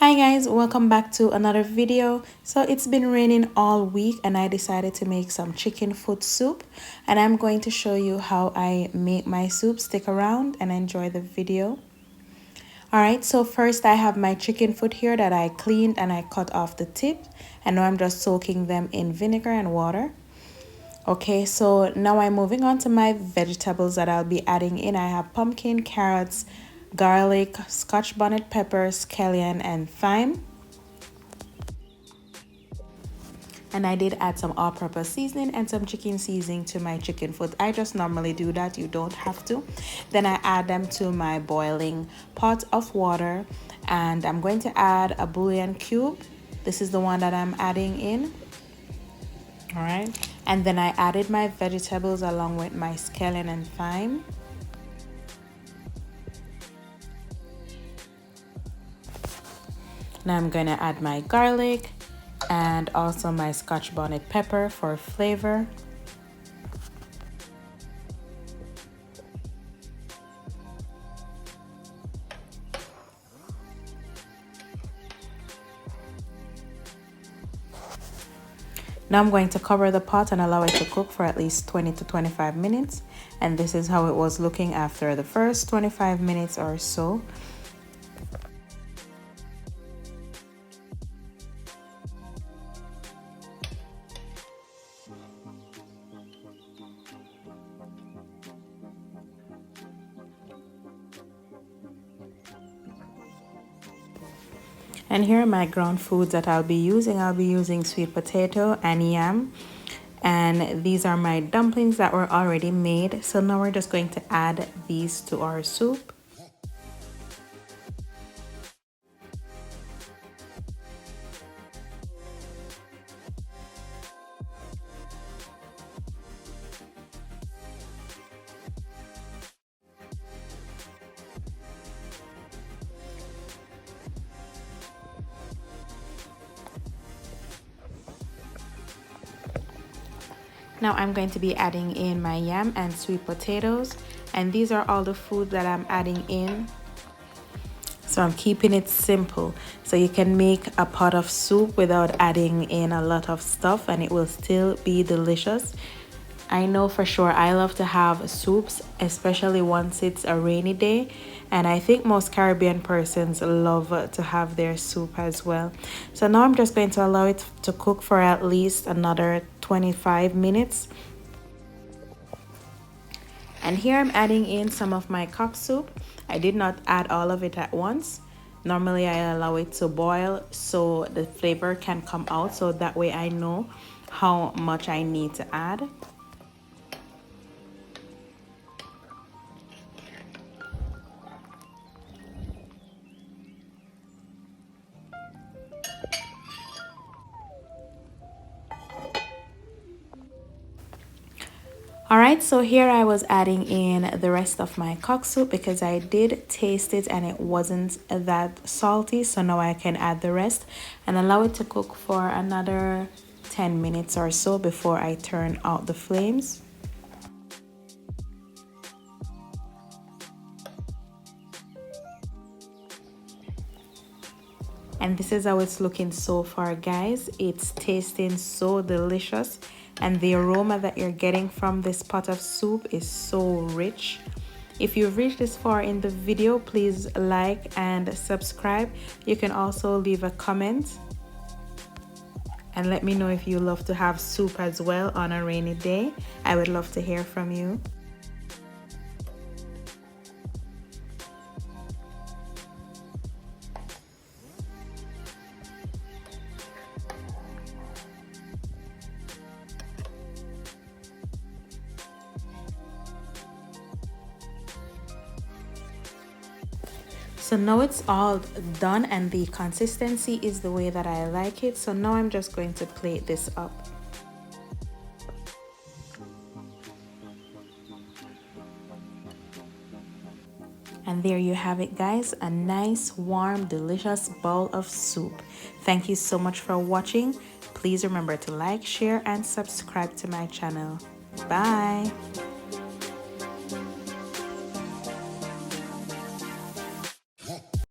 Hi guys, welcome back to another video. So it's been raining all week and I decided to make some chicken foot soup, and I'm going to show you how I make my soup. Stick around and enjoy the video. Alright, so first I have my chicken foot here that I cleaned and I cut off the tip, and now I'm just soaking them in vinegar and water. Okay, so now I'm moving on to my vegetables that I'll be adding in. I have pumpkin, carrots, garlic, scotch bonnet peppers, scallion, and thyme. And I did add some all-purpose seasoning and some chicken seasoning to my chicken foot. I just normally do that, you don't have to. Then I add them to my boiling pot of water, and I'm going to add a bouillon cube. This is the one that I'm adding in. All right, and then I added my vegetables along with my scallion and thyme. Now I'm going to add my garlic and also my scotch bonnet pepper for flavor. Now I'm going to cover the pot and allow it to cook for at least 20 to 25 minutes. And this is how it was looking after the first 25 minutes or so. And here are my ground foods that I'll be using. I'll be using sweet potato and yam. And these are my dumplings that were already made. So now we're just going to add these to our soup. Now I'm going to be adding in my yam and sweet potatoes, and these are all the food that I'm adding in. So I'm keeping it simple, so you can make a pot of soup without adding in a lot of stuff and it will still be delicious. I know for sure I love to have soups, especially once it's a rainy day, and I think most Caribbean persons love to have their soup as well. So now I'm just going to allow it to cook for at least another 25 minutes. And here I'm adding in some of my cock soup. I did not add all of it at once. Normally I allow it to boil so the flavor can come out, so that way I know how much I need to add. Alright, so here I was adding in the rest of my cock soup because I did taste it and it wasn't that salty. So now I can add the rest and allow it to cook for another 10 minutes or so before I turn out the flames. And this is how it's looking so far, guys. It's tasting so delicious, and the aroma that you're getting from this pot of soup is so rich. If you've reached this far in the video, please like and subscribe. You can also leave a comment and let me know if you love to have soup as well on a rainy day. I would love to hear from you. So now it's all done and the consistency is the way that I like it. So now I'm just going to plate this up. And there you have it, guys, a nice, warm, delicious bowl of soup. Thank you so much for watching. Please remember to like, share, and subscribe to my channel. Bye.